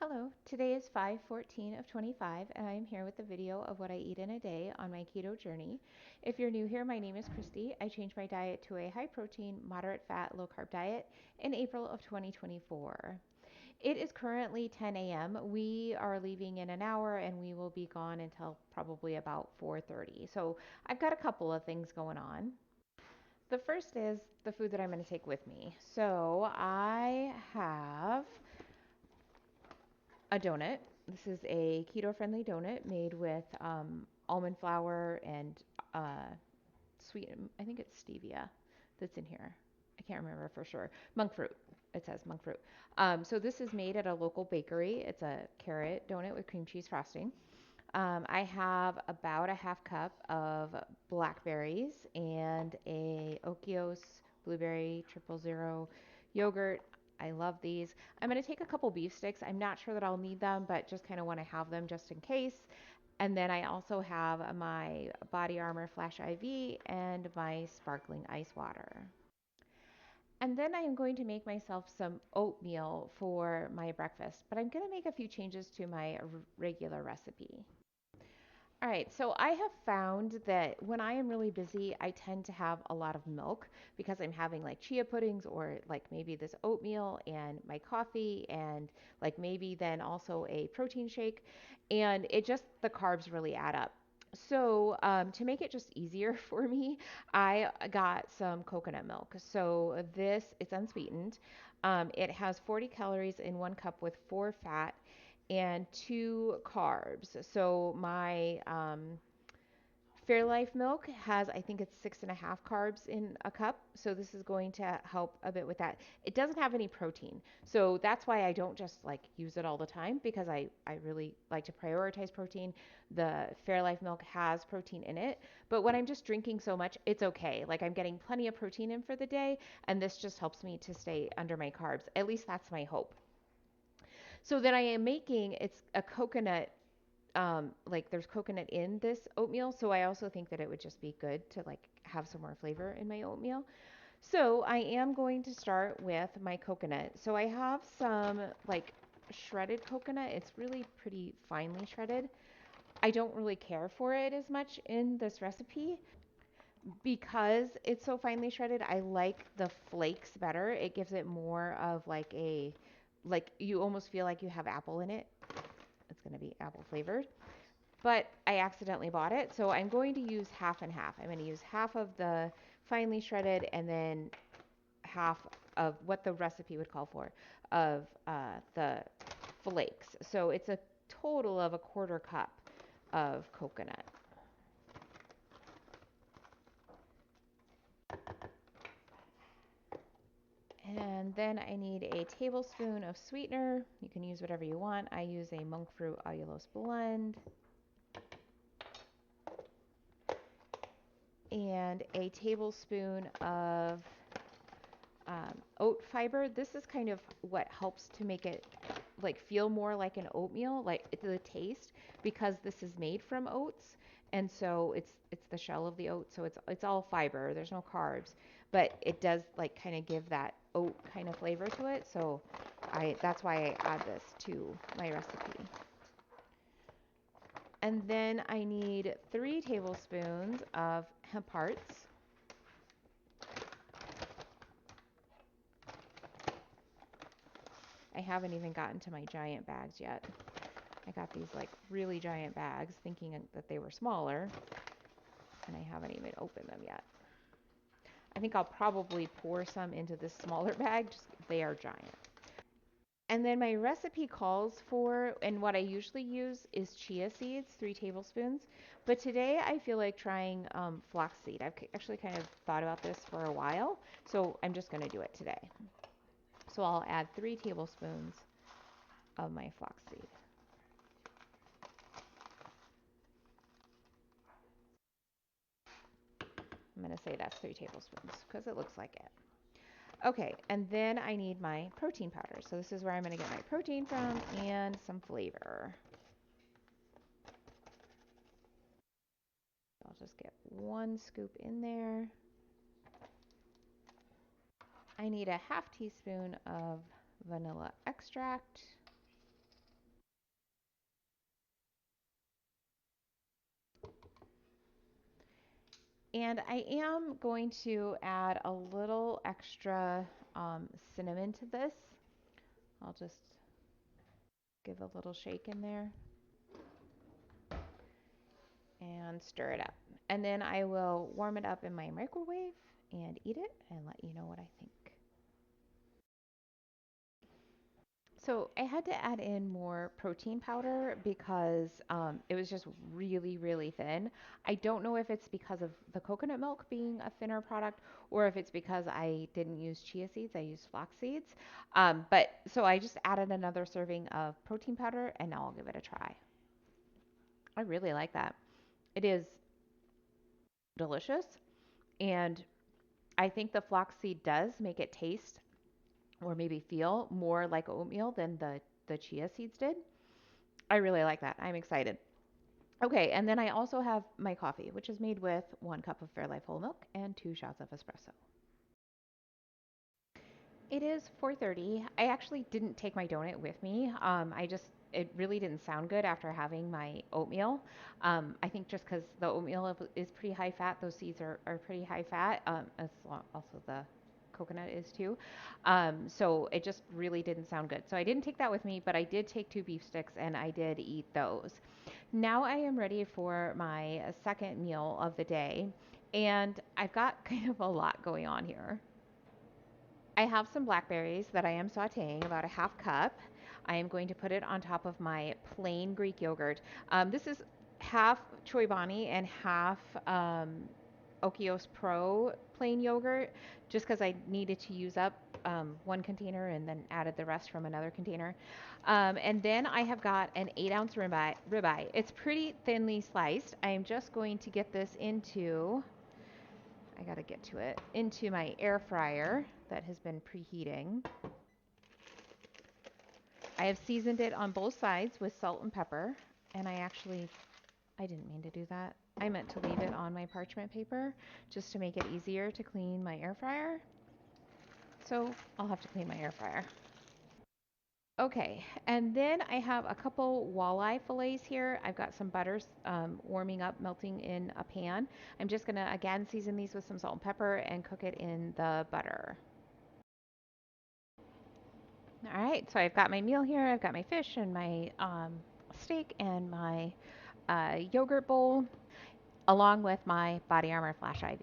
Hello, today is 5/14 of 25 and I am here with a video of what I eat in a day on my keto journey. If you're new here, my name is Christy. I changed my diet to a high protein, moderate fat, low carb diet in April of 2024. It is currently 10 a.m. We are leaving in an hour and we will be gone until probably about 4:30. So I've got a couple of things going on. The first is the food that I'm going to take with me. So I have a donut. This is a keto friendly donut made with almond flour and sweet, I think it's stevia that's in here. I can't remember for sure. Monk fruit. It says monk fruit. So this is made at a local bakery. It's a carrot donut with cream cheese frosting. I have about a half cup of blackberries and a Okios blueberry 000 yogurt. I love these. I'm going to take a couple beef sticks. I'm not sure that I'll need them, but just kind of want to have them just in case. And then I also have my Body Armor Flash IV and my sparkling ice water. And then I am going to make myself some oatmeal for my breakfast, but I'm going to make a few changes to my regular recipe. All right, so I have found that when I am really busy, I tend to have a lot of milk because I'm having like chia puddings or like maybe this oatmeal and my coffee and like maybe then also a protein shake. And it just, the carbs really add up. So, to make it just easier for me, I got some coconut milk. So, it's unsweetened. It has 40 calories in 1 cup with 4 fat and 2 carbs. So my Fairlife milk has, I think it's 6.5 carbs in a cup. So this is going to help a bit with that. It doesn't have any protein. So that's why I don't just like use it all the time because I really like to prioritize protein. The Fairlife milk has protein in it. But when I'm just drinking so much, it's okay. Like I'm getting plenty of protein in for the day. And this just helps me to stay under my carbs. At least that's my hope. So then I am making it's a coconut like there's coconut in this oatmeal, so I also think that it would just be good to like have some more flavor in my oatmeal. So I am going to start with my coconut. So I have some like shredded coconut. It's really pretty finely shredded. I don't really care for it as much in this recipe because it's so finely shredded. I like the flakes better. It gives it more of like a like you almost feel like you have apple in it. It's going to be apple flavored, but I accidentally bought it. So I'm going to use half and half. I'm going to use half of the finely shredded and then half of what the recipe would call for of the flakes. So it's a total of a quarter cup of coconut. And then I need a tablespoon of sweetener. You can use whatever you want. I use a monk fruit allulose blend and a tablespoon of oat fiber. This is kind of what helps to make it like feel more like an oatmeal, like the taste, because this is made from oats, and so it's the shell of the oat, so it's all fiber. There's no carbs, but it does like kind of give that oat kind of flavor to it. So I that's why I add this to my recipe. And then I need 3 tablespoons of hemp hearts. I haven't even gotten to my giant bags yet. I got these like really giant bags thinking that they were smaller, and I haven't even opened them yet. I think I'll probably pour some into this smaller bag, just they are giant. And then my recipe calls for, and what I usually use is chia seeds, 3 tablespoons. But today I feel like trying flaxseed. I've actually kind of thought about this for a while, so I'm just going to do it today. So I'll add 3 tablespoons of my flaxseed. I'm going to say that's 3 tablespoons because it looks like it. Okay, and then I need my protein powder. So this is where I'm going to get my protein from and some flavor. I'll just get 1 scoop in there. I need a half teaspoon of vanilla extract. And I am going to add a little extra cinnamon to this. I'll just give a little shake in there and stir it up. And then I will warm it up in my microwave and eat it and let you know what I think. So I had to add in more protein powder because it was just really, really thin. I don't know if it's because of the coconut milk being a thinner product or if it's because I didn't use chia seeds, I used flax seeds. But so I just added another serving of protein powder and now I'll give it a try. I really like that. It is delicious and I think the flaxseed does make it taste or maybe feel more like oatmeal than the chia seeds did. I really like that. I'm excited. Okay, and then I also have my coffee, which is made with 1 cup of Fairlife whole milk and 2 shots of espresso. It is 4:30. I actually didn't take my donut with me. It really didn't sound good after having my oatmeal. I think just because the oatmeal is pretty high fat, those seeds are pretty high fat. Also the coconut is too. So it just really didn't sound good. So I didn't take that with me, but I did take 2 beef sticks and I did eat those. Now I am ready for my second meal of the day, and I've got kind of a lot going on here. I have some blackberries that I am sauteing, about a half cup. I am going to put it on top of my plain Greek yogurt. This is half Chobani and half Okios Pro plain yogurt, just because I needed to use up one container and then added the rest from another container. And then I have got an 8 ounce ribeye. It's pretty thinly sliced. I am just going to get this into, I got to get to it, into my air fryer that has been preheating. I have seasoned it on both sides with salt and pepper. And I didn't mean to do that. I meant to leave it on my parchment paper just to make it easier to clean my air fryer. So I'll have to clean my air fryer. Okay, and then I have a couple walleye fillets here. I've got some butters warming up, melting in a pan. I'm just gonna again season these with some salt and pepper and cook it in the butter. All right, so I've got my meal here. I've got my fish and my steak and my yogurt bowl, along with my Body Armor Flash IV.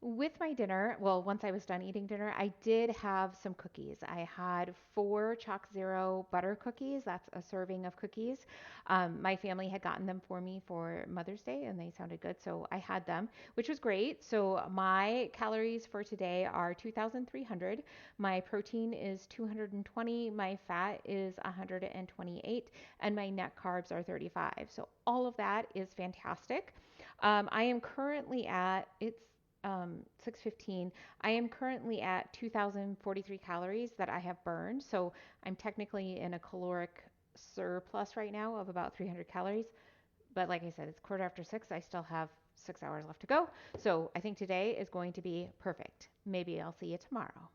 With my dinner, well, once I was done eating dinner, I did have some cookies. I had 4 Chalk Zero butter cookies. That's a serving of cookies. My family had gotten them for me for Mother's Day and they sounded good. So I had them, which was great. So my calories for today are 2,300. My protein is 220. My fat is 128. And my net carbs are 35. So all of that is fantastic. I am currently at, it's 6:15. I am currently at 2,043 calories that I have burned. So I'm technically in a caloric surplus right now of about 300 calories. But like I said, it's 1/4 after 6. I still have 6 hours left to go. So I think today is going to be perfect. Maybe I'll see you tomorrow.